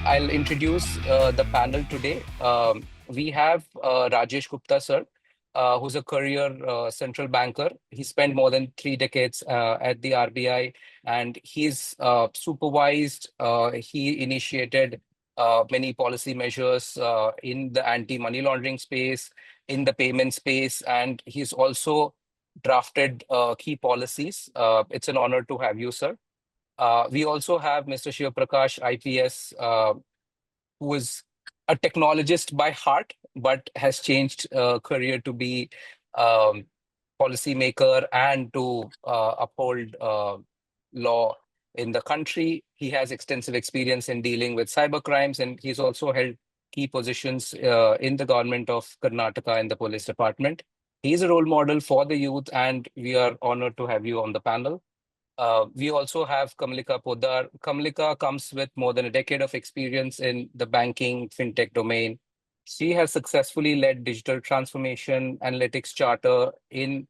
I'll introduce the panel today. We have Rajesh Gupta, sir, who's a career central banker. He spent more than 3 decades at the RBI, and he's supervised, he initiated many policy measures in the anti-money laundering space, in the payment space, and he's also drafted key policies. It's an honor to have you, sir. We also have Mr. Shiva Prakash, IPS, who is a technologist by heart, but has changed career to be um, policymaker and to uphold law in the country. He has extensive experience in dealing with cyber crimes, and he's also held key positions in the government of Karnataka in the police department. He's a role model for the youth, and we are honored to have you on the panel. We also have Kamalika Poddar. Kamalika comes with more than a decade of experience in the banking fintech domain. She has successfully led digital transformation analytics charter in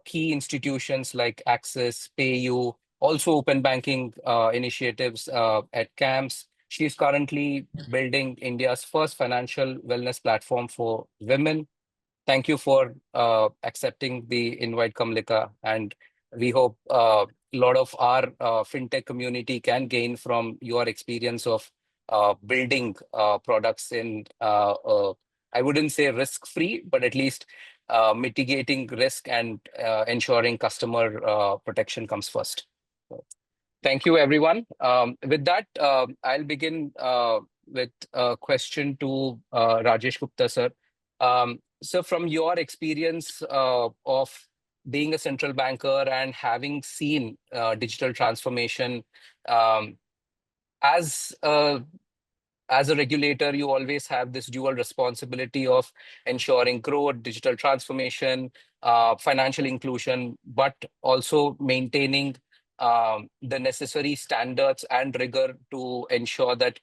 key institutions like Axis, PayU, also open banking initiatives at CAMPS. She is currently building India's first financial wellness platform for women. Thank you for accepting the invite, Kamalika, and we hope a lot of our fintech community can gain from your experience of building products in, I wouldn't say risk-free, but at least mitigating risk and ensuring customer protection comes first. Thank you, everyone. With that, I'll begin with a question to Rajesh Gupta, sir. So from your experience of being a central banker and having seen digital transformation, um, as a as a regulator, you always have this dual responsibility of ensuring growth, digital transformation, financial inclusion, but also maintaining the necessary standards and rigor to ensure that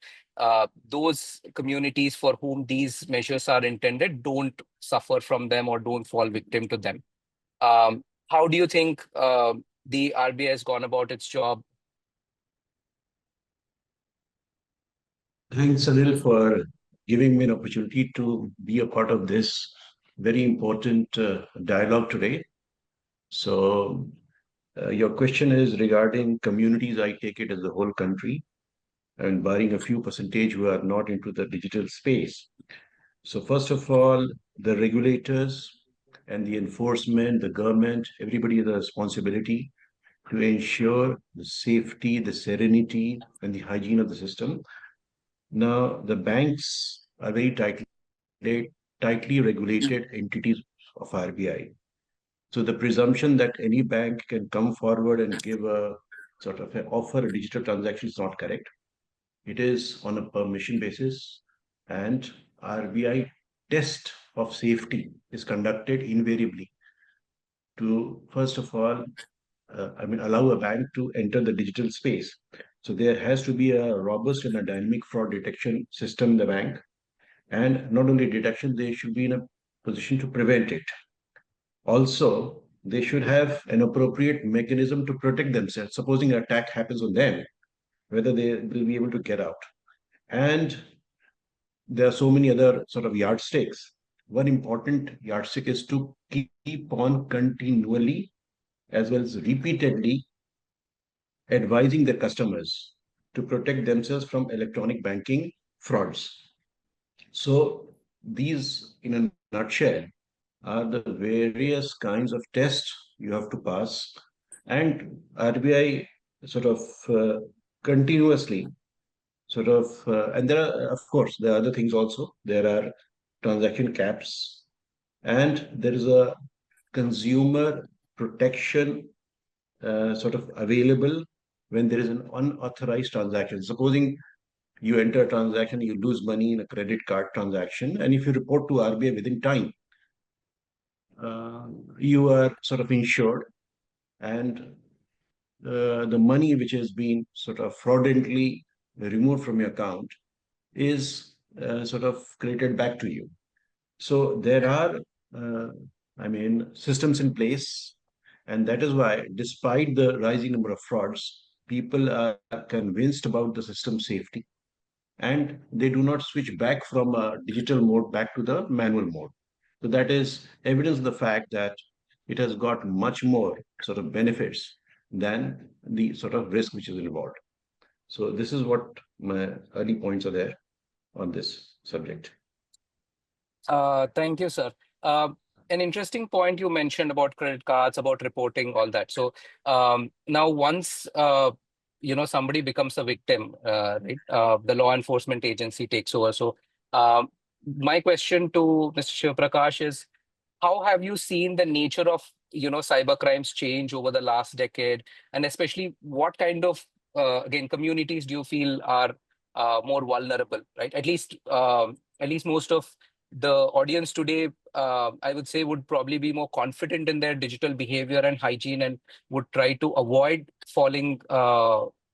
those communities for whom these measures are intended don't suffer from them or don't fall victim to them. How do you think the RBI has gone about its job? Thanks, Anil, for giving me an opportunity to be a part of this very important dialogue today. So, your question is regarding communities. I take it as the whole country, and barring a few percentage who are not into the digital space. So, first of all, the regulators and the enforcement, the government, everybody has a responsibility to ensure the safety, the serenity, and the hygiene of the system. Now, the banks are very tightly regulated entities of RBI. So the presumption that any bank can come forward and give a sort of an offer a digital transaction is not correct. It is on a permission basis, and RBI test of safety is conducted invariably to first of all, allow a bank to enter the digital space. So there has to be a robust and a dynamic fraud detection system in the bank, and not only detection, they should be in a position to prevent it. Also, they should have an appropriate mechanism to protect themselves. Supposing an attack happens on them, whether they will be able to get out. And there are so many other sort of yardsticks. One important yardstick is to keep on continually as well as repeatedly advising their customers to protect themselves from electronic banking frauds. So these, in a nutshell, are the various kinds of tests you have to pass. And RBI sort of continuously and there are, of course, there are other things also. There are transaction caps, and there is a consumer protection available when there is an unauthorized transaction. Supposing you enter a transaction, you lose money in a credit card transaction, and if you report to RBI within time, you are sort of insured, and the money which has been sort of fraudulently removed from your account is sort of created back to you. So there are, systems in place, and that is why, despite the rising number of frauds, people are convinced about the system safety, and they do not switch back from a digital mode back to the manual mode. So that is evidence of the fact that it has got much more sort of benefits than the sort of risk which is involved. So this is what my early points are there on this subject. Thank you, sir. An interesting point you mentioned about credit cards, about reporting, all that. So now once somebody becomes a victim, right? The law enforcement agency takes over. So um, my question to Mr. Shiva Prakash is, how have you seen the nature of cyber crimes change over the last decade, and especially what kind of again communities do you feel are more vulnerable, right? At least most of the audience today, I would say, would probably be more confident in their digital behavior and hygiene, and would try to avoid falling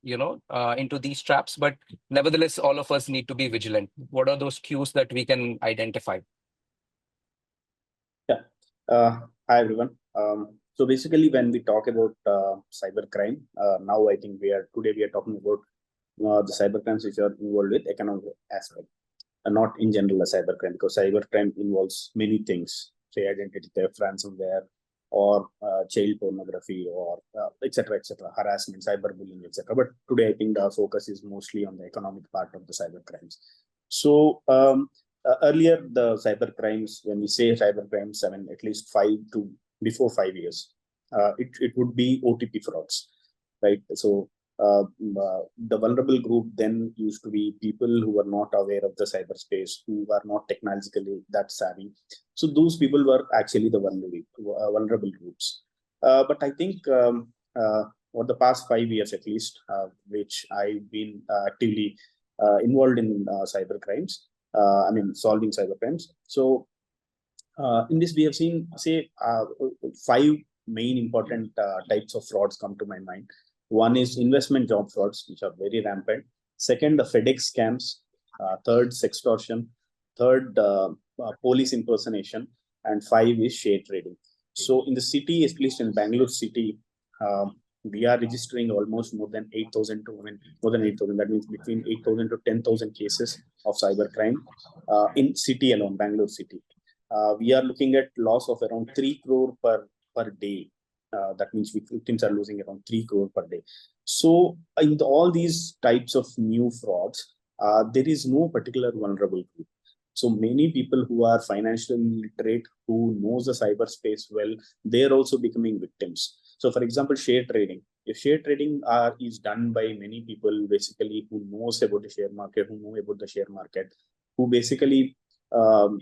into these traps. But nevertheless, all of us need to be vigilant. What are those cues that we can identify? Yeah. Hi, everyone. So basically, when we talk about cybercrime, now I think today we are talking about the cybercrimes which are involved with economic aspect, and not in general a cybercrime, because cybercrime involves many things, say identity theft, ransomware, or child pornography, or etc., harassment, cyberbullying, etc. But today I think the focus is mostly on the economic part of the cybercrimes. So earlier, the cyber crimes, when we say cyber crimes, I mean, at least before 5 years, it would be OTP frauds, right? So the vulnerable group then used to be people who were not aware of the cyberspace, who are not technologically that savvy. So those people were actually the vulnerable groups. But I think for the past 5 years at least, which I've been actively involved in cyber crimes, solving cyber crimes. So in this, we have seen, say, five main important types of frauds come to my mind. One is investment job frauds, which are very rampant. Second, the FedEx scams. Third, sextortion. Third, police impersonation. And five is share trading. So in the city, at least in Bangalore city, we are registering almost more than 8,000 That means between 8,000 to 10,000 cases of cybercrime in city alone, Bangalore city. We are looking at loss of around 3 crore per day. That means victims are losing around 3 crore per day. So in all these types of new frauds, there is no particular vulnerable group. So many people who are financially literate, who knows the cyberspace well, they're also becoming victims. So for example, share trading. If share trading is done by many people basically who knows about the share market, who know about the share market, who basically know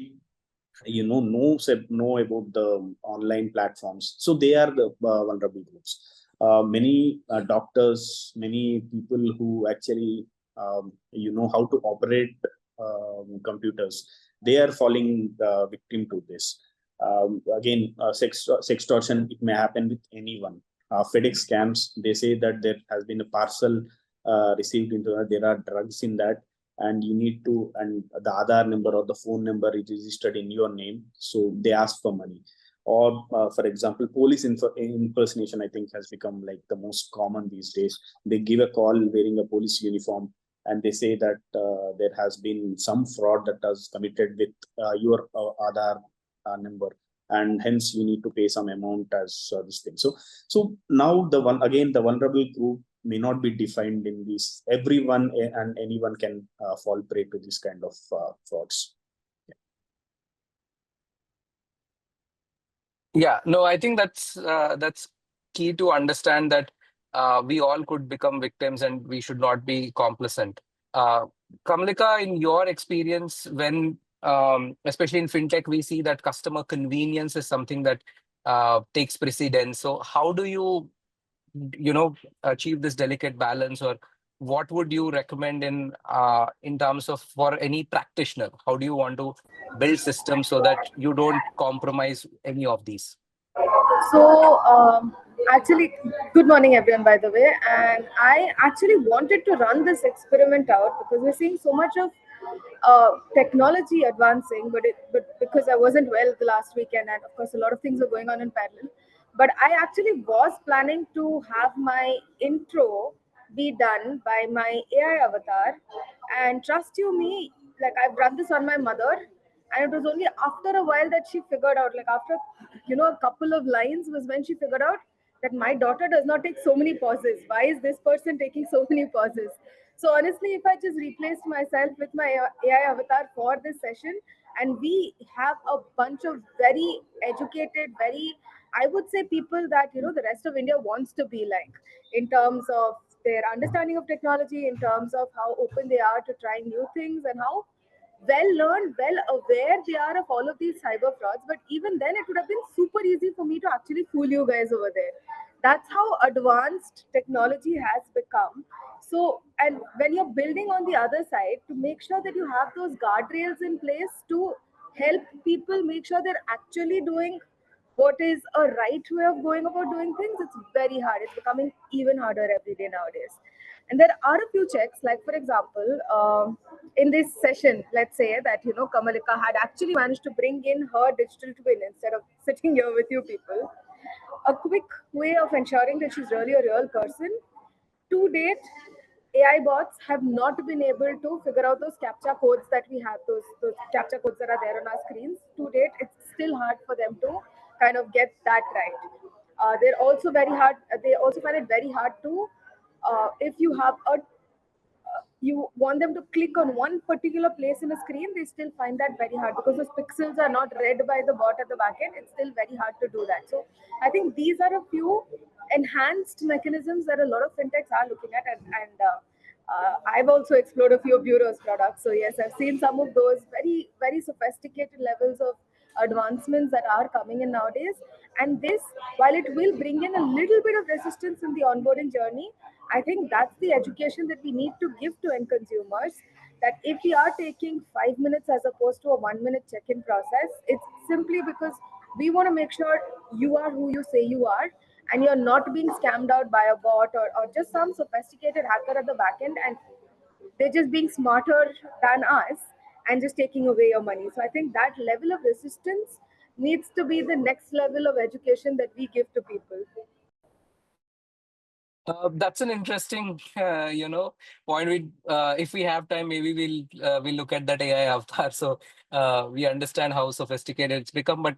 about the online platforms. So they are the vulnerable groups. Many doctors, many people who actually how to operate computers, they are falling victim to this. Again, sextortion, it may happen with anyone. FedEx scams, they say that there has been a parcel received into that, there are drugs in that, and you need to, and the Aadhaar number or the phone number is registered in your name, so they ask for money. Or for example, police impersonation, I think, has become like the most common these days. They give a call wearing a police uniform, and they say that there has been some fraud that was committed with your Aadhaar number, and hence you need to pay some amount as this thing. So now the vulnerable group may not be defined in this. Everyone and anyone can fall prey to this kind of frauds. Yeah, no, I think that's key to understand that we all could become victims and we should not be complacent. Kamalika, in your experience, when especially in fintech, we see that customer convenience is something that takes precedence. So how do you achieve this delicate balance, or what would you recommend in terms of for any practitioner? How do you want to build systems so that you don't compromise any of these? So, actually, good morning, everyone, by the way. And I actually wanted to run this experiment out because we're seeing so much of technology advancing, but because I wasn't well the last weekend, and of course, a lot of things are going on in parallel. But I actually was planning to have my intro be done by my AI avatar And trust you me, like I've run this on my mother, and it was only after a while that she figured out, like after a couple of lines was when she figured out that my daughter does not take so many pauses. Why is this person taking so many pauses? So honestly, if I just replaced myself with my AI avatar for this session, and we have a bunch of very educated, very, I would say, people that the rest of India wants to be like, in terms of their understanding of technology, in terms of how open they are to trying new things, and how well learned, well aware they are of all of these cyber frauds. But even then, it would have been super easy for me to actually fool you guys over there. That's how advanced technology has become. So, and when you're building on the other side, to make sure that you have those guardrails in place to help people make sure they're actually doing what is a right way of going about doing things, it's very hard. It's becoming even harder every day nowadays. And there are a few checks, like for example, in this session, let's say that Kamalika had actually managed to bring in her digital twin instead of sitting here with you people. A quick way of ensuring that she's really a real person. To date, AI bots have not been able to figure out those captcha codes that we have, those captcha codes that are there on our screens. To date, it's still hard for them to kind of get that right. They're also very hard. They also find it very hard to, if you have a you want them to click on one particular place in a screen, they still find that very hard because those pixels are not read by the bot at the back end. It's still very hard to do that. So I think these are a few enhanced mechanisms that a lot of fintechs are looking at, and I've also explored a few of Bureau's products. So yes, I've seen some of those very, very sophisticated levels of advancements that are coming in nowadays. And this, while it will bring in a little bit of resistance in the onboarding journey, I think that's the education that we need to give to end consumers. That if we are taking 5 minutes as opposed to a 1 minute check-in process, it's simply because we want to make sure you are who you say you are, and you're not being scammed out by a bot, or just some sophisticated hacker at the back end, and they're just being smarter than us and just taking away your money. So I think that level of resistance needs to be the next level of education that we give to people. That's an interesting, point. If we have time, maybe we'll look at that AI avatar, so we understand how sophisticated it's become. But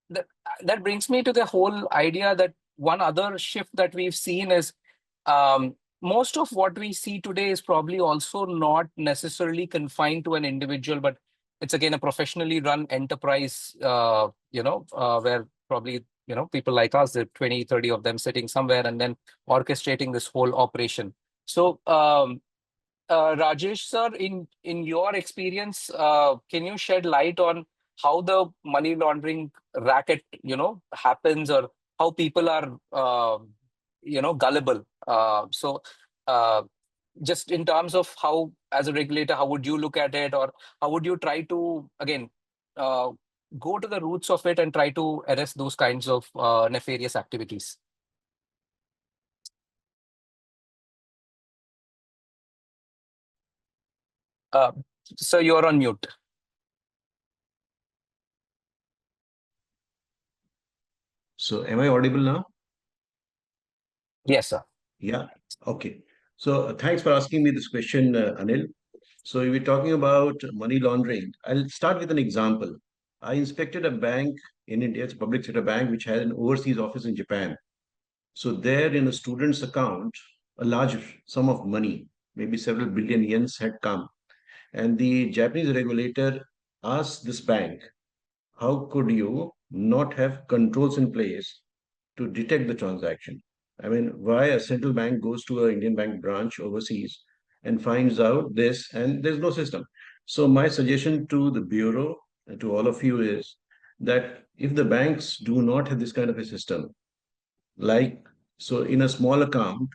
that that brings me to the whole idea that one other shift that we've seen is most of what we see today is probably also not necessarily confined to an individual, but it's again a professionally run enterprise. Where probably people like us, there are 20, 30 of them sitting somewhere, and then orchestrating this whole operation. So, Rajesh sir, in your experience, can you shed light on how the money laundering racket, happens, or how people are, gullible? Uh, just in terms of how, as a regulator, how would you look at it, or how would you try to again uh, go to the roots of it and try to arrest those kinds of nefarious activities? Uh, so you're on mute. So am I audible now? Yes, sir. Yeah. Okay. So thanks for asking me this question, Anil. So we're talking about money laundering. I'll start with an example. I inspected a bank in India, it's a public sector bank, which had an overseas office in Japan. So there in a student's account, a large sum of money, maybe several billion yens had come. And the Japanese regulator asked this bank, how could you not have controls in place to detect the transaction? I mean, why a central bank goes to an Indian bank branch overseas and finds out this, and there's no system. So my suggestion to the bureau and to all of you is that if the banks do not have this kind of a system, like so in a small account,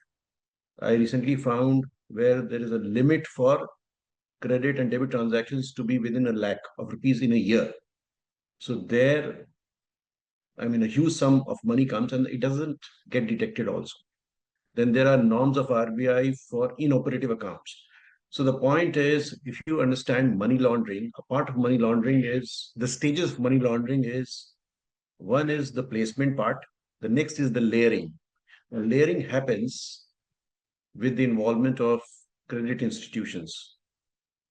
I recently found where there is a limit for credit and debit transactions to be within a lakh of rupees in a year. So there, I mean, a huge sum of money comes and it doesn't get detected also. Then there are norms of RBI for inoperative accounts. So the point is, if you understand money laundering, a part of money laundering is the stages of money laundering is one is the placement part, the next is the layering. Now, layering happens with the involvement of credit institutions,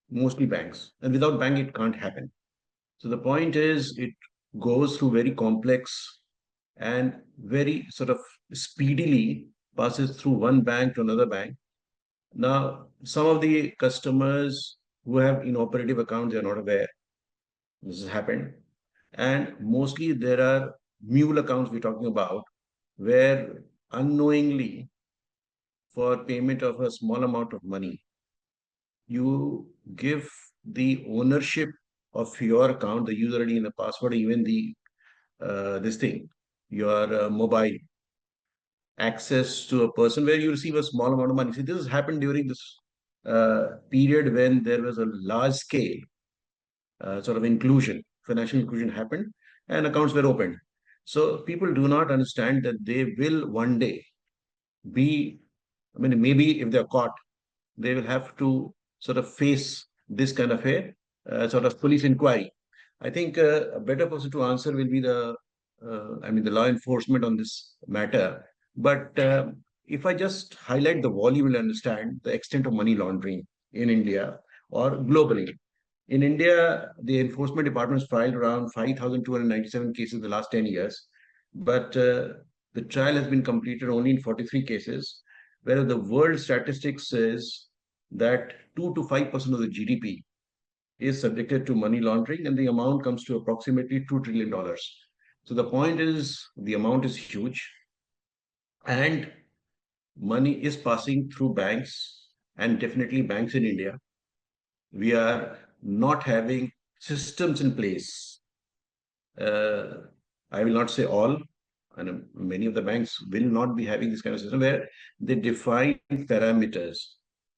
mostly banks. And without bank, it can't happen. So the point is, it goes through very complex and very sort of speedily passes through one bank to another bank. Now, some of the customers who have inoperative accounts, they are not aware this has happened. And mostly there are mule accounts we're talking about, where unknowingly, for payment of a small amount of money, you give the ownership of your account, the user ID and the password, even the this thing, your mobile access to a person where you receive a small amount of money. See, this has happened during this period when there was a large scale sort of inclusion, financial inclusion happened, and accounts were opened. So people do not understand that they will one day be, I mean, maybe if they're caught, they will have to sort of face this kind of a sort of police inquiry. I think a better person to answer will be the law enforcement on this matter. But if I just highlight the volume, you'll understand the extent of money laundering in India or globally. In India, the enforcement department has filed around 5,297 cases in the last 10 years, but the trial has been completed only in 43 cases, whereas the world statistics says that 2 to 5% of the GDP is subjected to money laundering, and the amount comes to approximately $2 trillion. So the point is, the amount is huge, and money is passing through banks, and definitely banks in India. We are not having systems in place. I will not say all, and many of the banks will not be having this kind of system where they define parameters.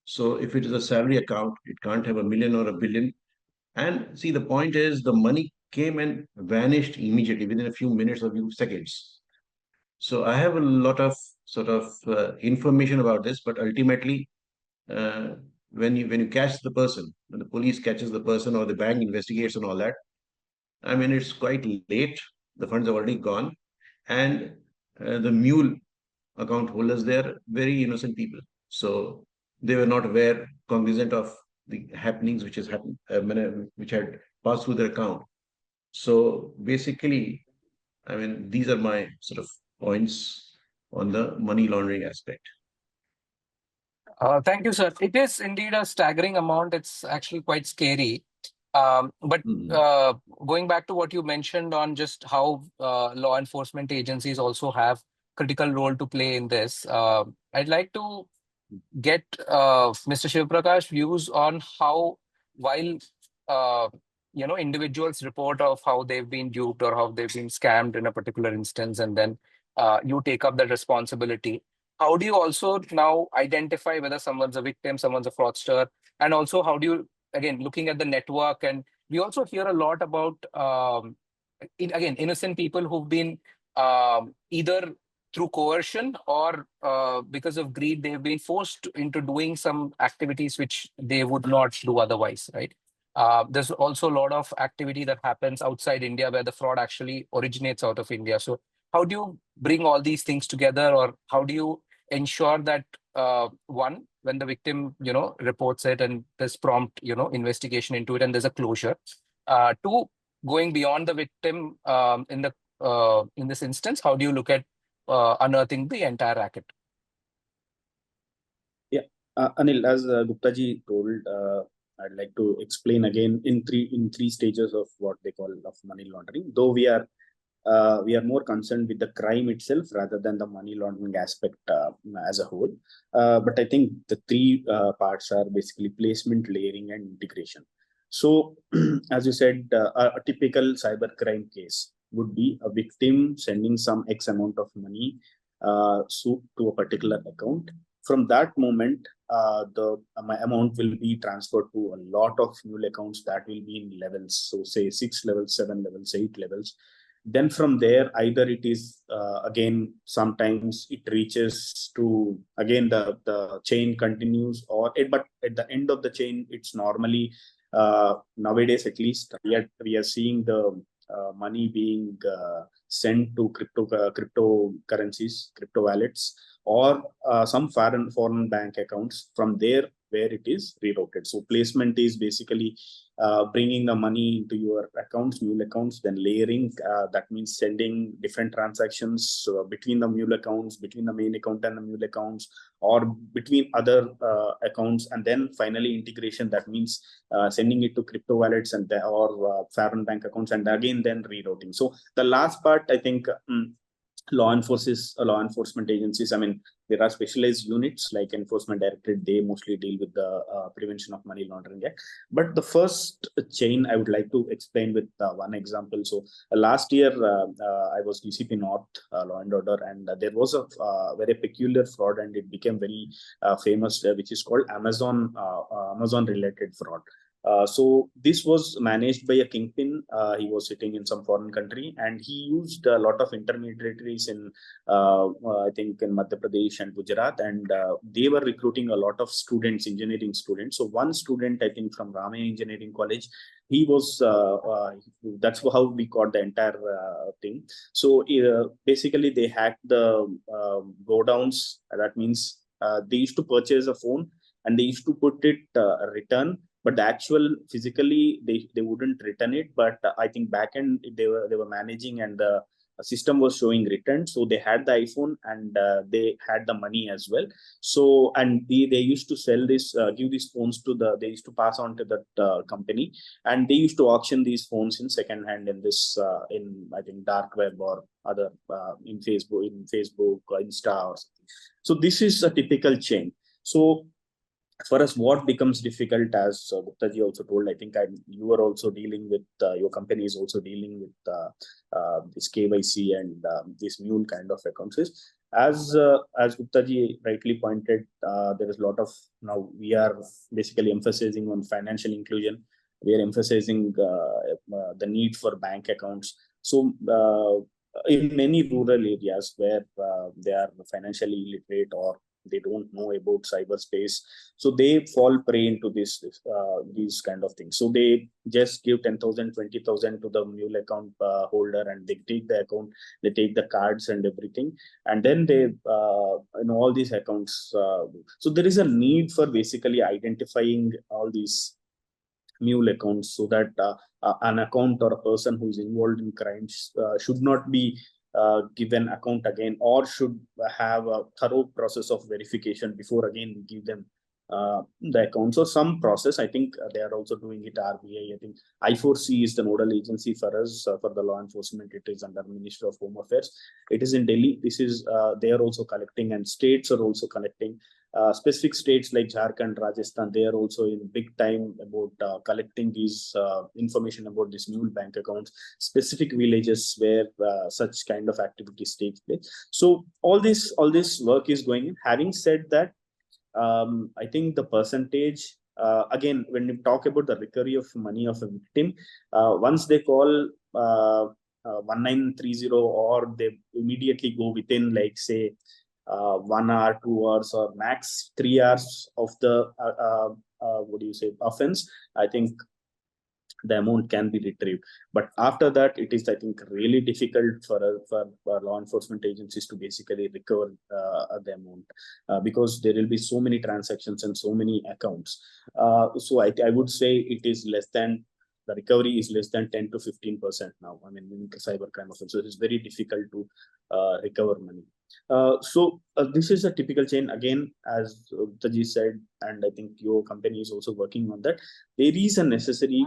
So if it is a salary account, it can't have a million or a billion. And see, the point is the money came and vanished immediately within a few minutes or few seconds. So I have a lot of sort of information about this, but ultimately, uh, when you catch the person, when the police catches the person or the bank investigates and all that, I mean, it's quite late. The funds have already gone, and the mule account holders, they're very innocent people. So they were not aware, cognizant of the happenings which has happened, which had passed through their account. So basically, I mean, these are my sort of points on the money laundering aspect. Thank you, sir. It is indeed a staggering amount. It's actually quite scary. But Mhm. going back to what you mentioned on just how law enforcement agencies also have critical role to play in this, I'd like to get Mr. Shiv Prakash views on how, while uh, individuals report of how they've been duped or how they've been scammed in a particular instance, and then you take up the responsibility. How do you also now identify whether someone's a victim, someone's a fraudster, and also how do you, again, looking at the network, and we also hear a lot about again, innocent people who've been either through coercion or because of greed, they've been forced into doing some activities which they would not do otherwise, right? There's also a lot of activity that happens outside India where the fraud actually originates out of India. So how do you bring all these things together, or how do you ensure that one, when the victim, reports it and there's prompt, investigation into it and there's a closure. Two, going beyond the victim in this instance, how do you look at unearthing the entire racket? Yeah, Anil, as Gupta ji told, I'd like to explain again in three stages of what they call of money laundering. Though we are more concerned with the crime itself rather than the money laundering aspect as a whole. But I think the three parts are basically placement, layering, and integration. So, as you said, a typical cybercrime case would be a victim sending some X amount of money to a particular account. From that moment, the amount will be transferred to a lot of new accounts that will be in levels. So, say 6 levels, 7 levels, 8 levels. Then from there, either it is again, sometimes it reaches to again the chain continues, but at the end of the chain, it's normally nowadays at least we are seeing the money being sent to cryptocurrencies, crypto wallets, or some foreign bank accounts. From there, where it is rerouted. So placement is basically bringing the money into your accounts, mule accounts, then layering. That means sending different transactions between the mule accounts, between the main account and the mule accounts, or between other accounts, and then finally integration. That means sending it to crypto wallets and or foreign bank accounts, and again then rerouting. So the last part, I think. Law enforcement agencies, I mean, there are specialized units like enforcement directorate. They mostly deal with the prevention of money laundering act. But the first chain I would like to explain with one example. So last year I was DCP North law and order, and there was a very peculiar fraud, and it became very famous, which is called Amazon related fraud. So this was managed by a kingpin. He was sitting in some foreign country, and he used a lot of intermediaries in, I think, in Madhya Pradesh and Gujarat, and they were recruiting a lot of students, engineering students. So one student, I think, from Ramaya Engineering College, he was. That's how we got the entire thing. So basically, they hacked the go downs. That means they used to purchase a phone and they used to put it return, but the actual physically they wouldn't return it. But I think backend they were managing, and the system was showing return. So they had the iPhone, and they had the money as well. So, and they used to sell this, give these phones to they used to pass on to that company, and they used to auction these phones in second hand in this in, I think, dark web or other in Facebook, Insta or something. So this is a typical chain. So for us, what becomes difficult, as Gupta ji also told, I think you are also dealing with, your company is also dealing with this KYC and this mule kind of accounts. As Gupta ji rightly pointed, there is a lot of, now we are basically emphasizing on financial inclusion. We are emphasizing the need for bank accounts. So in many rural areas where they are financially illiterate or they don't know about cyberspace, so they fall prey into these kind of things. So they just give 10,000, 20,000 to the mule account holder, and they take the account, they take the cards and everything, and then they in all these accounts. So there is a need for basically identifying all these mule accounts, so that an account or a person who is involved in crimes should not be given account again, or should have a thorough process of verification before again we give them the accounts, or some process. I think they are also doing it. RBI, I think I4C is the nodal agency for us for the law enforcement. It is under Ministry of Home Affairs. It is in Delhi. This is they are also collecting, and states are also collecting. Specific states like Jharkhand, Rajasthan, they are also in big time about collecting these information about these mule bank accounts, specific villages where such kind of activities take place. So all this work is going in. Having said that, I think the percentage, again, when you talk about the recovery of money of a victim, once they call 1930, or they immediately go within, like, say, 1 hour, 2 hours, or max 3 hours of the what do you say, offense, I think the amount can be retrieved. But after that, it is, I think, really difficult for law enforcement agencies to basically recover the amount, because there will be so many transactions and so many accounts. So I would say it is less than, the recovery is less than 10 to 15% now. I mean, in cybercrime offense, so it is very difficult to recover money. So this is a typical chain. Again, as Taji said, and I think your company is also working on that, there is a necessity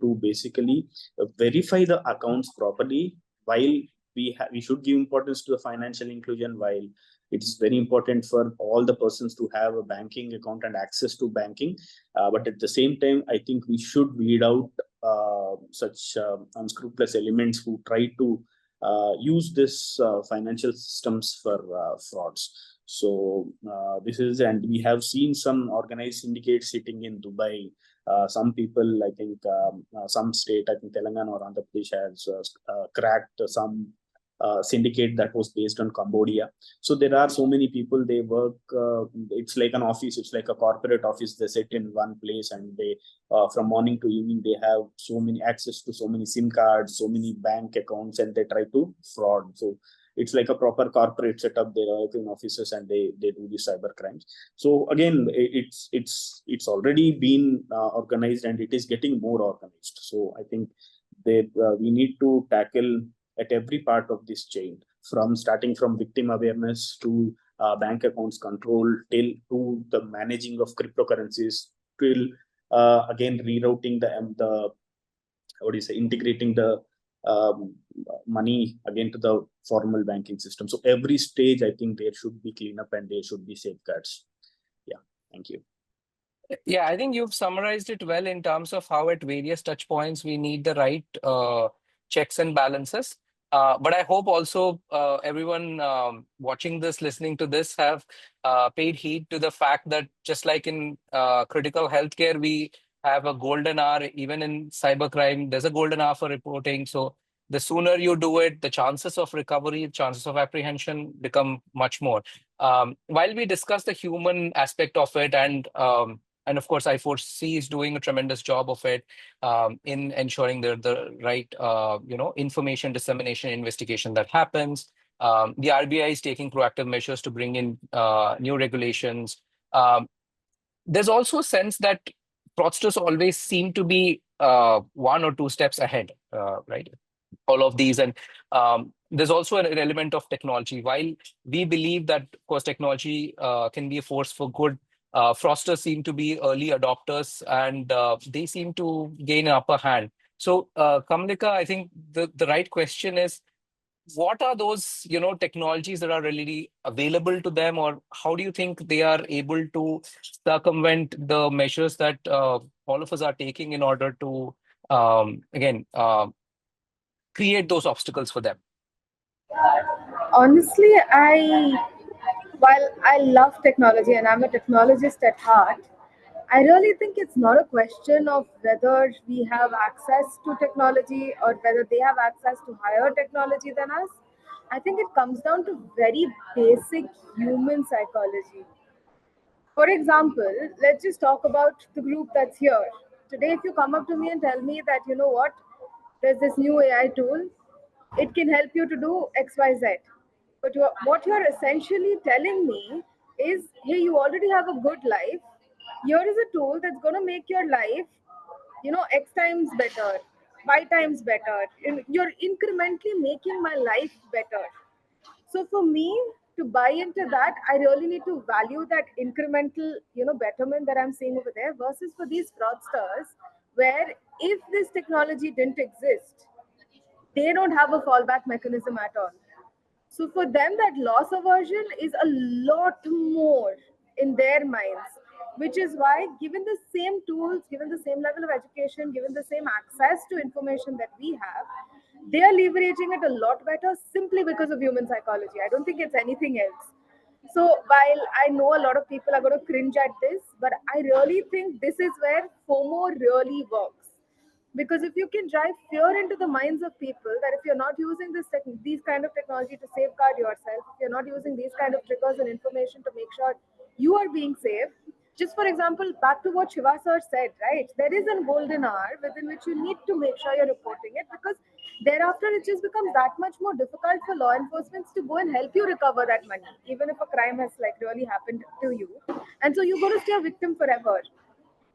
to basically verify the accounts properly. While we should give importance to the financial inclusion, while it is very important for all the persons to have a banking account and access to banking, but at the same time, I think we should weed out such unscrupulous elements who try to use this financial systems for frauds. So this is, and we have seen some organized syndicates sitting in Dubai. Some people, I think, some state, I think Telangana or Andhra Pradesh has cracked some syndicate that was based on Cambodia. So there are so many people, they work, it's like an office, it's like a corporate office. They sit in one place and they, from morning to evening, they have so many access to so many SIM cards, so many bank accounts, and they try to fraud. So it's like a proper corporate setup. They are in offices and they do the cyber crimes. So again, it's already been organized, and it is getting more organized. So I think we need to tackle at every part of this chain, from starting from victim awareness to bank accounts control, till to the managing of cryptocurrencies, till again rerouting the what do you say, integrating the money again to the formal banking system. So every stage, I think there should be cleanup and there should be safeguards. Yeah, thank you. Yeah, I think you've summarized it well in terms of how at various touch points we need the right checks and balances. But I hope also everyone watching this, listening to this, have paid heed to the fact that just like in critical healthcare, we have a golden hour. Even in cybercrime, there's a golden hour for reporting. So the sooner you do it, the chances of recovery, chances of apprehension become much more. While we discuss the human aspect of it, and of course, I foresee is doing a tremendous job of it in ensuring the right, information dissemination investigation that happens. The RBI is taking proactive measures to bring in new regulations. There's also a sense that fraudsters always seem to be one or two steps ahead, right? All of these. And there's also an element of technology. While we believe that, of course, technology can be a force for good, fraudsters seem to be early adopters, and they seem to gain an upper hand. So, Kamalika, I think the right question is, what are those technologies that are really available to them, or how do you think they are able to circumvent the measures that all of us are taking in order to again create those obstacles for them? Honestly, while I love technology and I'm a technologist at heart, I really think it's not a question of whether we have access to technology or whether they have access to higher technology than us. I think it comes down to very basic human psychology. For example, let's just talk about the group that's here. Today, if you come up to me and tell me that, you know what, there's this new AI tool, it can help you to do XYZ. But what you're essentially telling me is, hey, you already have a good life. Here is a tool that's going to make your life, X times better, Y times better. You're incrementally making my life better. So for me to buy into that, I really need to value that incremental, betterment that I'm seeing over there, versus for these fraudsters, where if this technology didn't exist, they don't have a fallback mechanism at all. So for them, that loss aversion is a lot more in their minds, which is why, given the same tools, given the same level of education, given the same access to information that we have, they are leveraging it a lot better simply because of human psychology. I don't think it's anything else. So while I know a lot of people are going to cringe at this, but I really think this is where FOMO really works. Because if you can drive fear into the minds of people that if you're not using these kind of technology to safeguard yourself, if you're not using these kind of triggers and information to make sure you are being safe, just for example, back to what Shiva sir said, right? There is a golden hour within which you need to make sure you're reporting it, because thereafter it just becomes that much more difficult for law enforcement to go and help you recover that money, even if a crime has like really happened to you. And so you're going to stay a victim forever.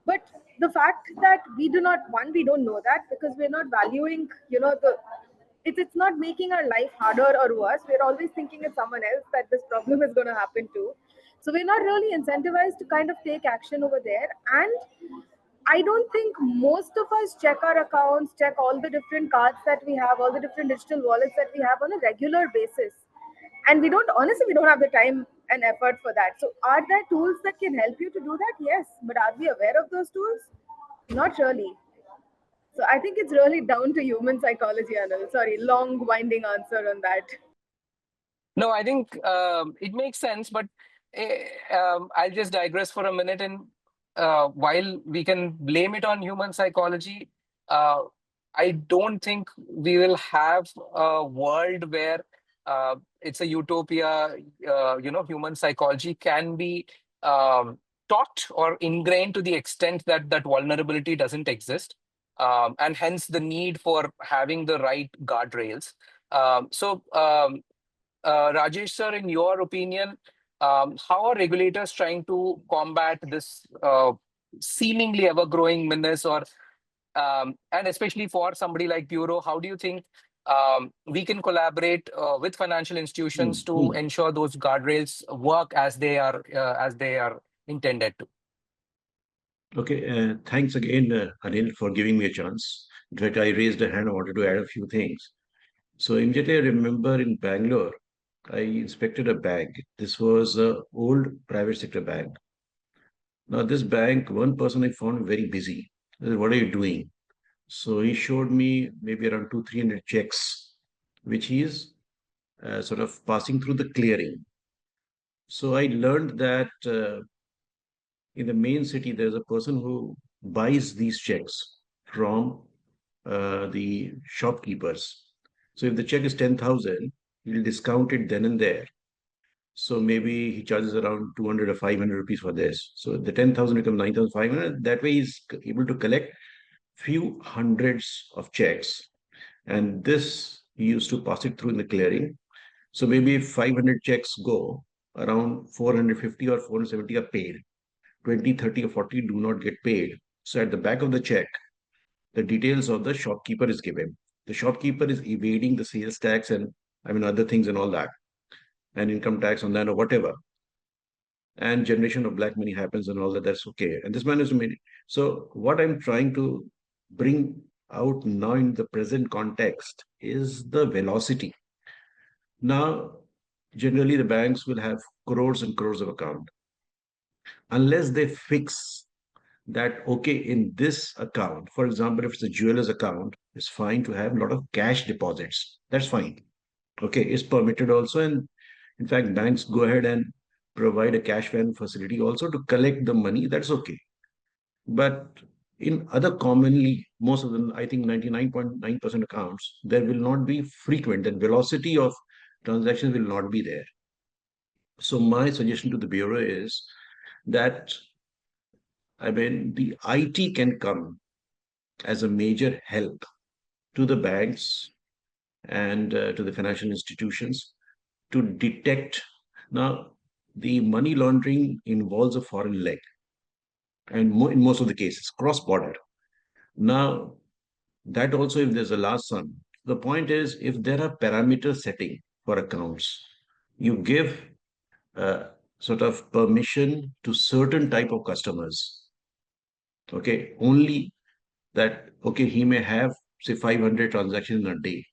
But the fact that we do not, one, we don't know that because we're not valuing, it's not making our life harder or worse. We're always thinking it's someone else that this problem is going to happen to. So we're not really incentivized to kind of take action over there. And I don't think most of us check our accounts, check all the different cards that we have, all the different digital wallets that we have on a regular basis. And we don't have the time and effort for that. So are there tools that can help you to do that? Yes. But are we aware of those tools? Not really. So I think it's really down to human psychology, Anil. Sorry, long winding answer on that. No, I think it makes sense, but I'll just digress for a minute. And while we can blame it on human psychology, I don't think we will have a world where it's a utopia. Human psychology can be um, taught or ingrained to the extent that that vulnerability doesn't exist, and hence the need for having the right guardrails. Rajesh sir, in your opinion, how are regulators trying to combat this seemingly ever-growing menace, and especially for somebody like Bureau, how do you think we can collaborate with financial institutions to Hmm. ensure those guardrails work as they are intended to? Okay, thanks again, Anil, for giving me a chance. In fact, I raised a hand. I wanted to add a few things. So immediately I remember in Bangalore, I inspected a bank. This was a old private sector bank. Now this bank, one person I found very busy. I said, what are you doing? So he showed me maybe around 300 checks, which he is sort of passing through the clearing. So I learned that in the main city, there's a person who buys these checks from the shopkeepers. So if the check is 10,000, he'll discount it then and there. So maybe he charges around 200 or 500 rupees for this. So the 10,000 becomes 9,500. That way he's able to collect few hundreds of checks. And this he used to pass it through in the clearing. So maybe if 500 checks go, around 450 or 470 are paid. 20, 30, or 40 do not get paid. So at the back of the check, the details of the shopkeeper is given. The shopkeeper is evading the sales tax and other things and all that, and income tax on that or whatever. And generation of black money happens and all that. That's okay. And this man is made. So what I'm trying to bring out now in the present context is the velocity. Now, generally the banks will have crores and crores of account unless they fix that, okay, in this account, for example, if it's a jeweler's account, it's fine to have a lot of cash deposits. That's fine. Okay, it's permitted also. And in fact, banks go ahead and provide a cash van facility also to collect the money. That's okay. But in other commonly, most of them, I think 99.9% accounts, there will not be frequent. That velocity of transactions will not be there. So my suggestion to the Bureau is that, the IT can come as a major help to the banks and to the financial institutions to detect. Now, the money laundering involves a foreign leg, and in most of the cases, cross border. Now, that also, if there's a large sum, the point is if there are parameter setting for accounts, you give sort of permission to certain type of customers. Okay, only that, okay, he may have say 500 transactions in a day.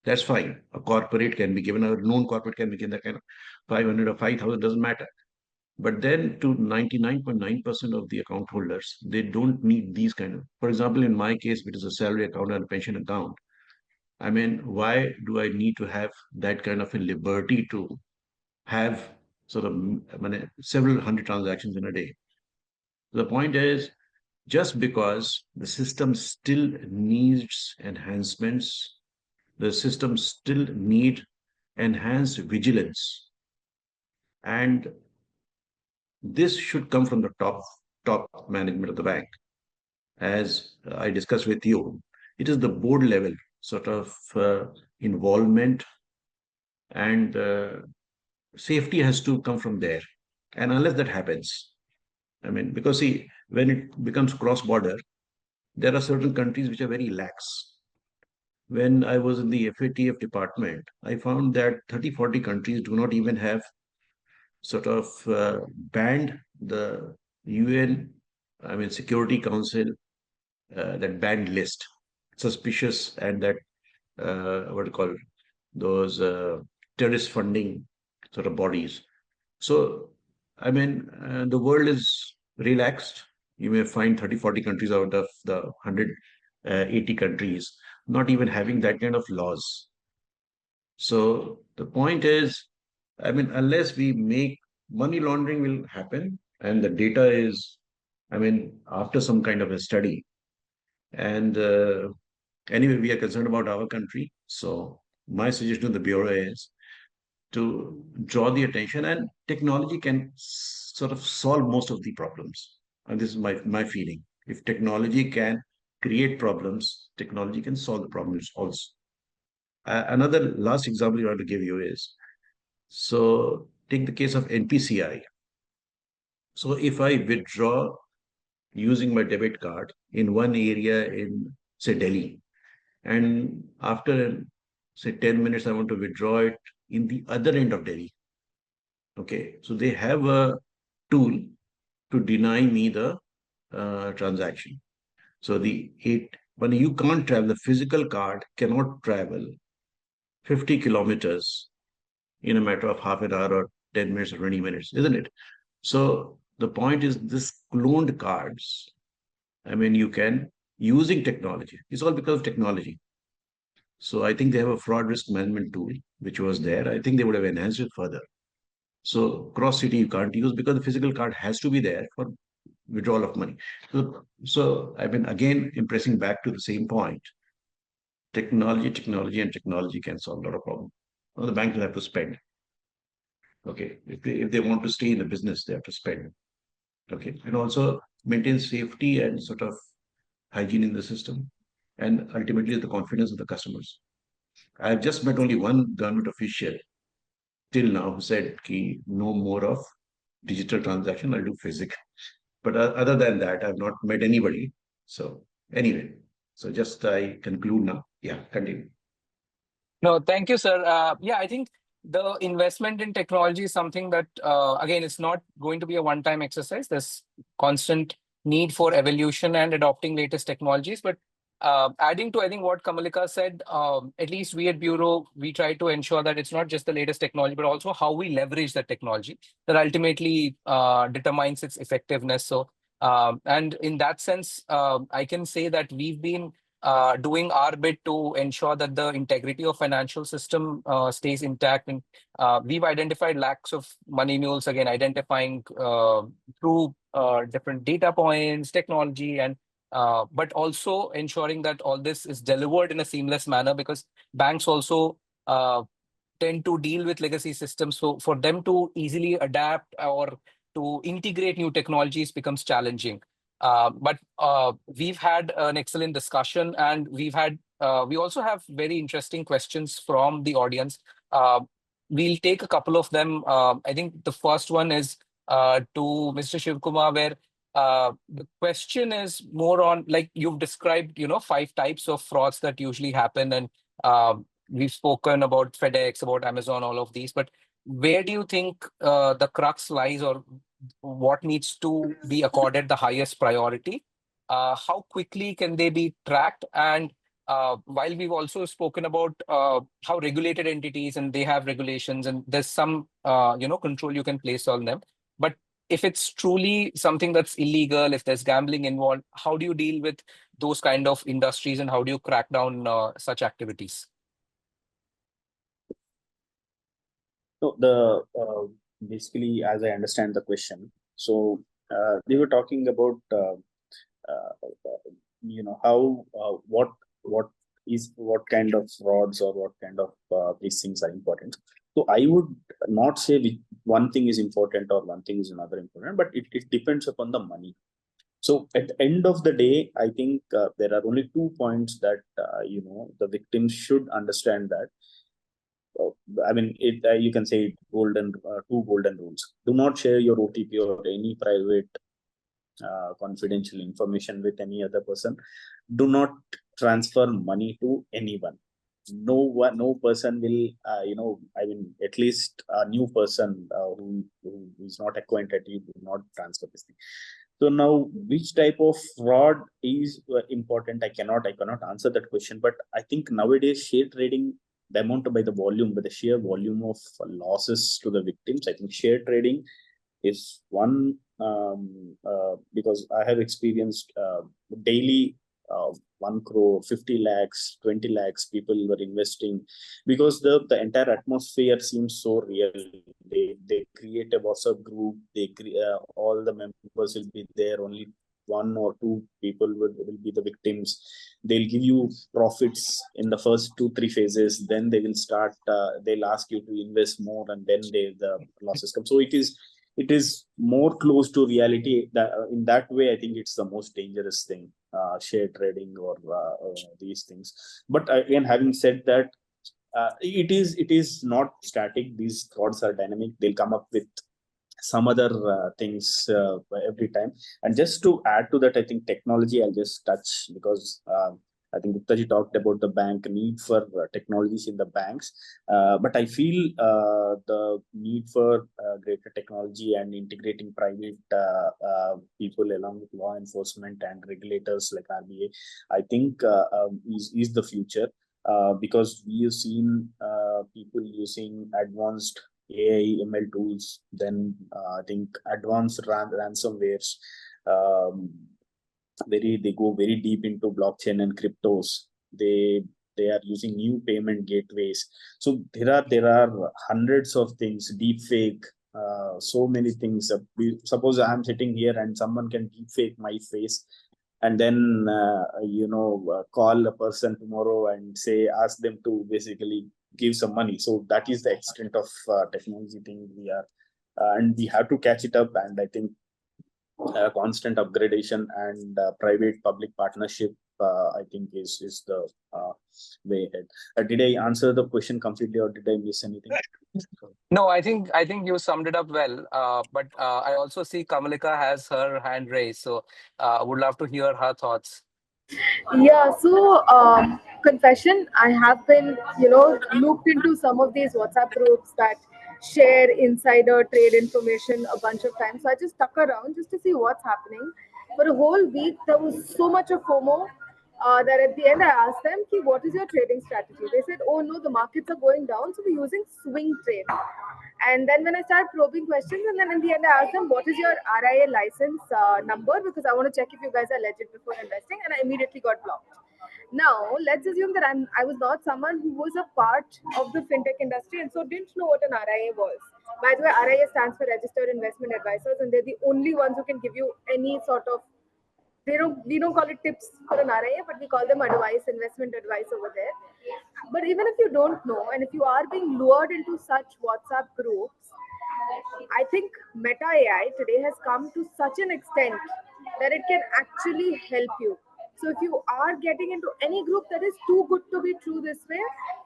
That's fine. A corporate can be given, a known corporate can be given that kind of 500 or 5,000, doesn't matter. But then to 99.9% of the account holders, they don't need these kind of, for example, in my case, which is a salary account and a pension account, why do I need to have that kind of a liberty to have sort of several hundred transactions in a day? The point is, just because the system still needs enhancements, the system still need enhanced vigilance, and this should come from the top management of the bank. As I discussed with you, it is the board level sort of involvement, and safety has to come from there. And unless that happens, because see, when it becomes cross border, there are certain countries which are very lax. When I was in the FATF department, I found that 30, 40 countries do not even have sort of banned the UN, Security Council, that banned list, suspicious, and that what do you call those terrorist funding sort of bodies. So, the world is relaxed. You may find 30, 40 countries out of the 180 countries not even having that kind of laws. So the point is, unless we make, money laundering will happen, and the data is, after some kind of a study. And anyway, we are concerned about our country. So my suggestion to the Bureau is to draw the attention, and technology can sort of solve most of the problems. And this is my feeling. If technology can create problems, technology can solve the problems also. Another last example I want to give you is, so take the case of NPCI. So if I withdraw using my debit card in one area in, say, Delhi, and after, say, 10 minutes, I want to withdraw it in the other end of Delhi. Okay, so they have a tool to deny me the transaction. So when you can't travel, the physical card cannot travel 50 kilometers in a matter of half an hour or 10 minutes or 20 minutes, isn't it? So the point is, this cloned cards, I mean, you can, using technology, it's all because of technology. So I think they have a fraud risk management tool, which was there. I think they would have enhanced it further. So cross city you can't use because the physical card has to be there for withdrawal of money. So I mean, again, impressing back to the same point, and technology can solve a lot of problems. Well, the bank will have to spend. Okay, if they want to stay in the business, they have to spend. Okay, and also maintain safety and sort of hygiene in the system, and ultimately the confidence of the customers. I have just met only one government official till now who said, "Ki no more of digital transaction, I'll do physical." But other than that, I've not met anybody. So anyway, so just I conclude now. Yeah, continue. No, thank you, sir. Yeah, I think the investment in technology is something that, again, it's not going to be a one-time exercise. There's constant need for evolution and adopting latest technologies. But adding to, I think, what Kamalika said, at least we at Bureau, we try to ensure that it's not just the latest technology, but also how we leverage the technology that ultimately determines its effectiveness. So, and in that sense, I can say that we've been doing our bit to ensure that the integrity of financial system stays intact. And we've identified lakhs of money mules, again, identifying through different data points, technology, and but also ensuring that all this is delivered in a seamless manner, because banks also tend to deal with legacy systems. So for them to easily adapt or to integrate new technologies becomes challenging. But we've had an excellent discussion, and we also have very interesting questions from the audience. We'll take a couple of them. I think the first one is to Mr. Shivkumar, where the question is more on, like you've described, 5 types of frauds that usually happen, and we've spoken about FedEx, about Amazon, all of these. But where do you think the crux lies, or what needs to be accorded the highest priority? How quickly can they be tracked? And while we've also spoken about how regulated entities, and they have regulations, and there's some control you can place on them. But if it's truly something that's illegal, if there's gambling involved, how do you deal with those kind of industries, and how do you crack down such activities? So basically, as I understand the question, so they were talking about how what kind of frauds or what kind of these things are important. So I would not say one thing is important or one thing is another important, but it depends upon the money. So at the end of the day, I think there are only 2 points that the victims should understand that. I mean, you can say two golden rules. Do not share your OTP or any private confidential information with any other person. Do not transfer money to anyone. No person will, I mean, at least a new person who is not acquainted, you do not transfer this thing. So now, which type of fraud is important? I cannot answer that question. But I think nowadays, share trading, the amount by the volume, by the sheer volume of losses to the victims, I think share trading is one, because I have experienced daily 1 crore, 50 lakhs, 20 lakhs people were investing, because the entire atmosphere seems so real. They create a WhatsApp group. All the members will be there only one or two people will be the victims. They'll give you profits in the first 2-3 phases, then they will start, they'll ask you to invest more, and then the losses come. So it is more close to reality. That in that way, I think it's the most dangerous thing, share trading or these things. But again, having said that, it is not static. These thoughts are dynamic. They'll come up with some other things every time. And just to add to that, I think technology I'll just touch, because I think Guptaji talked about the bank need for technologies in the banks, but I feel the need for greater technology and integrating private people along with law enforcement and regulators like RBA, I think is the future. Because we have seen people using advanced AI, ML tools, then I think advanced ransomwares. They go very deep into blockchain and cryptos. They are using new payment gateways. So there are hundreds of things. Deep fake, so many things. Suppose I'm sitting here and someone can deep fake my face, and then call a person tomorrow and ask them to basically give some money. So that is the extent of technology thing we are, and we have to catch it up. And I think constant upgradation and private public partnership, I think is the way ahead. Did I answer the question completely, or did I miss anything? No, I think you summed it up well. But I also see Kamalika has her hand raised, so would love to hear her thoughts. Yeah, so confession, I have been, looped into some of these WhatsApp groups that share insider trade information a bunch of times. So I just stuck around just to see what's happening. For a whole week, there was so much of FOMO that at the end I asked them, "Ki, what is your trading strategy?" They said, "Oh no, the markets are going down, so we're using swing trade." And then when I started probing questions, and then in the end I asked them, "What is your RIA license number? Because I want to check if you guys are legit before investing." And I immediately got blocked. Now, let's assume that I was not someone who was a part of the fintech industry and so didn't know what an RIA was. By the way, RIA stands for Registered Investment Advisors, and they're the only ones who can give you any sort of, we don't call it tips for an RIA, but we call them advice, investment advice over there. But even if you don't know, and if you are being lured into such WhatsApp groups, I think Meta AI today has come to such an extent that it can actually help you. So if you are getting into any group that is too good to be true this way,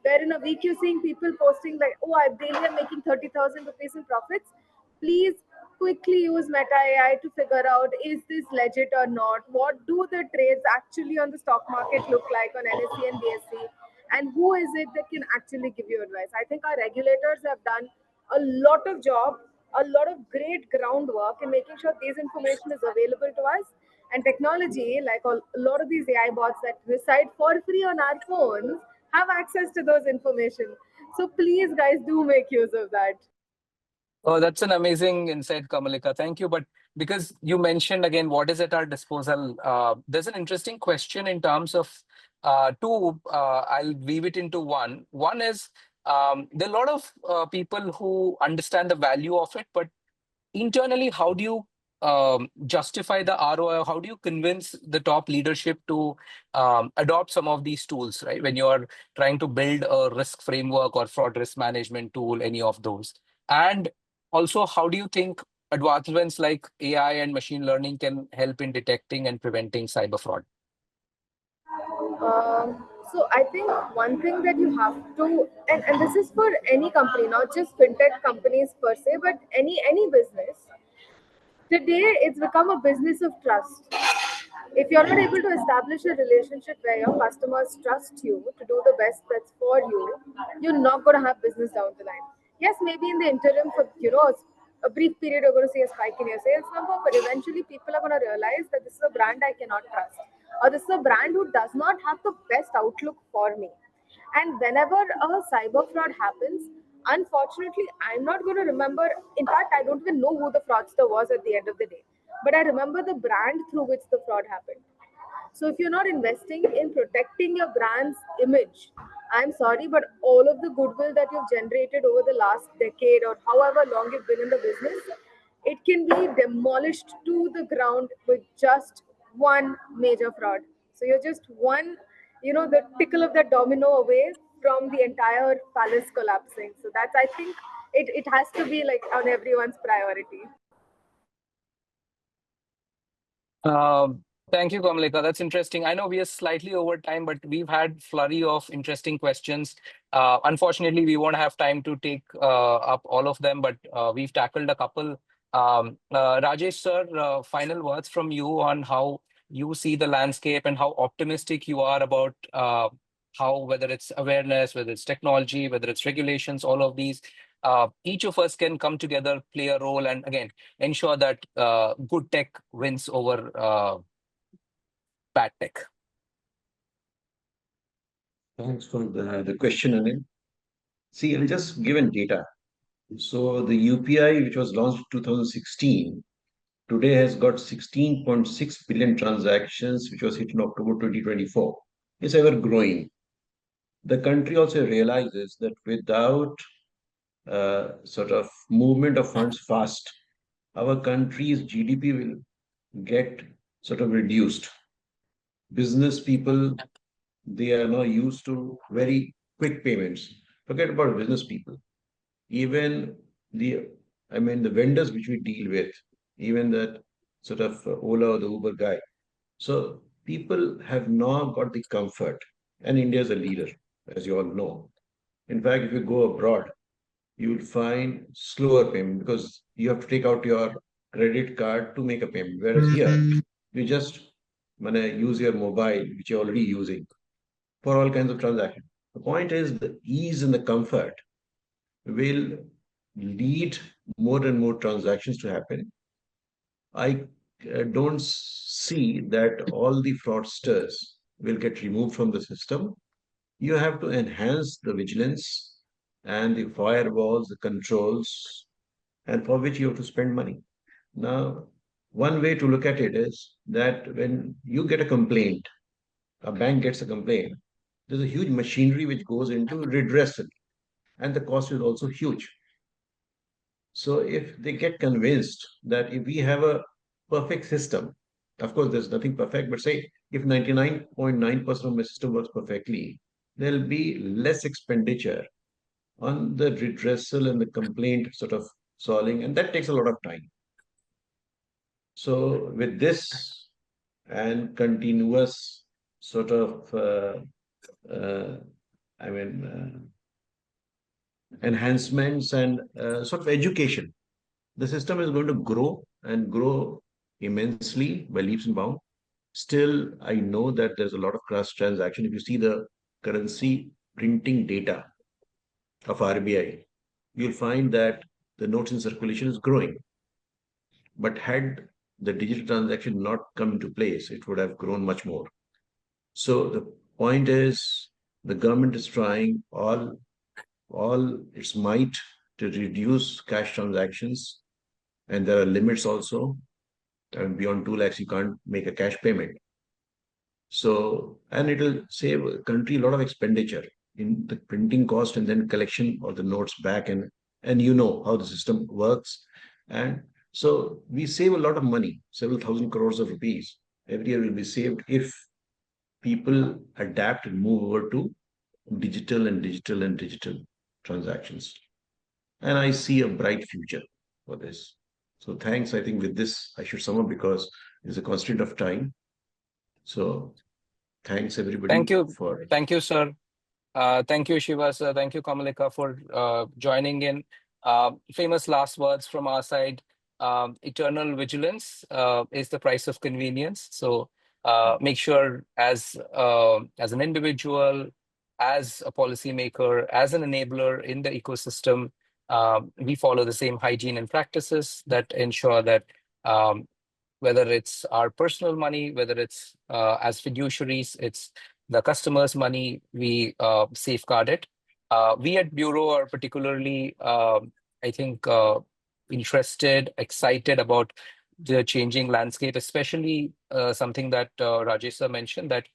where in a week you're seeing people posting like, "Oh, I'm daily I'm making 30,000 rupees in profits," please quickly use Meta AI to figure out, is this legit or not? What do the trades actually on the stock market look like on NSE and BSE? And who is it that can actually give you advice? I think our regulators have done a lot of job, a lot of great groundwork in making sure this information is available to us. And technology, like a lot of these AI bots that reside for free on our phones, have access to those information. So please, guys, do make use of that. Oh, that's an amazing insight, Kamalika. Thank you. But because you mentioned again, what is at our disposal? There's an interesting question in terms of two. I'll weave it into one. One is there are a lot of people who understand the value of it, but internally, how do you justify the ROI? How do you convince the top leadership to adopt some of these tools, right? When you are trying to build a risk framework or fraud risk management tool, any of those. And also, how do you think advancements like AI and machine learning can help in detecting and preventing cyber fraud? So I think one thing that you have to, and this is for any company, not just fintech companies per se, but any business. Today, it's become a business of trust. If you're not able to establish a relationship where your customers trust you to do the best that's for you, you're not going to have business down the line. Yes, maybe in the interim, for a brief period, you're going to see a spike in your sales number, but eventually people are going to realize that this is a brand I cannot trust, or this is a brand who does not have the best outlook for me. And whenever a cyber fraud happens, unfortunately, I'm not going to remember. In fact, I don't even know who the fraudster was at the end of the day. But I remember the brand through which the fraud happened. So if you're not investing in protecting your brand's image, I'm sorry, but all of the goodwill that you've generated over the last decade or however long you've been in the business, it can be demolished to the ground with just one major fraud. So you're just one, the tickle of the domino away from the entire palace collapsing. So that's, I think, it has to be like on everyone's priority. Thank you, Kamalika. That's interesting. I know we are slightly over time, but we've had flurry of interesting questions. Unfortunately, we won't have time to take up all of them, but we've tackled a couple. Rajesh, sir, final words from you on how you see the landscape and how optimistic you are about how, whether it's awareness, whether it's technology, whether it's regulations, all of these, each of us can come together, play a role, and again, ensure that good tech wins over bad tech. Thanks for the question, Anil. See, I'll just give an data. So the UPI, which was launched in 2016, today has got 16.6 billion transactions, which was hit in October 2024. It's ever growing. The country also realizes that without sort of movement of funds fast, our country's GDP will get sort of reduced. Business people, they are now used to very quick payments. Forget about business people. Even the vendors which we deal with, even that sort of Ola or the Uber guy. So people have now got the comfort, and India is a leader, as you all know. In fact, if you go abroad, you will find slower payment because you have to take out your credit card to make a payment. Whereas here, you just use your mobile, which you're already using for all kinds of transactions. The point is the ease and the comfort will lead more and more transactions to happen. I don't see that all the fraudsters will get removed from the system. You have to enhance the vigilance and the firewalls, the controls, and for which you have to spend money. Now, one way to look at it is that when you get a complaint, a bank gets a complaint, there's a huge machinery which goes into redressal, and the cost is also huge. So if they get convinced that if we have a perfect system, of course, there's nothing perfect, but say if 99.9% of my system works perfectly, there'll be less expenditure on the redressal and the complaint sort of solving, and that takes a lot of time. So with this and continuous sort of, uh, I mean, enhancements and sort of education, the system is going to grow and grow immensely by leaps and bounds. Still, I know that there's a lot of cross transaction. If you see the currency printing data of RBI, you'll find that the notes in circulation is growing. But had the digital transaction not come into place, it would have grown much more. So the point is, the government is trying all its might to reduce cash transactions, and there are limits also. And beyond 2 lakhs, you can't make a cash payment. So, and it will save a country a lot of expenditure in the printing cost and then collection of the notes back, and you know how the system works. And so we save a lot of money, several thousand crores of rupees every year will be saved if people adapt and move over to digital and digital and digital transactions. And I see a bright future for this. So thanks. I think with this, I should sum up because there's a constraint of time. So thanks everybody. Thank you, sir. Thank you, Shiva, sir. Thank you, Kamalika, for joining in. Famous last words from our side. Eternal vigilance is the price of convenience. So make sure as an individual, as a policymaker, as an enabler in the ecosystem, we follow the same hygiene and practices that ensure that whether it's our personal money, whether it's as fiduciaries, it's the customer's money, we safeguard it. We at Bureau are particularly, I think, interested, excited about the changing landscape, especially something that Rajesh sir mentioned, that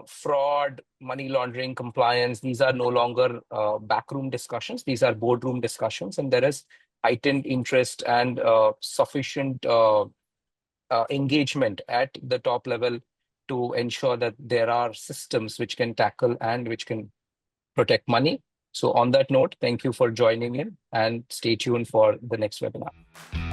fraud, money laundering, compliance, these are no longer backroom discussions. These are boardroom discussions, and there is heightened interest and sufficient engagement at the top level to ensure that there are systems which can tackle and which can protect money. So on that note, thank you for joining in and stay tuned for the next webinar.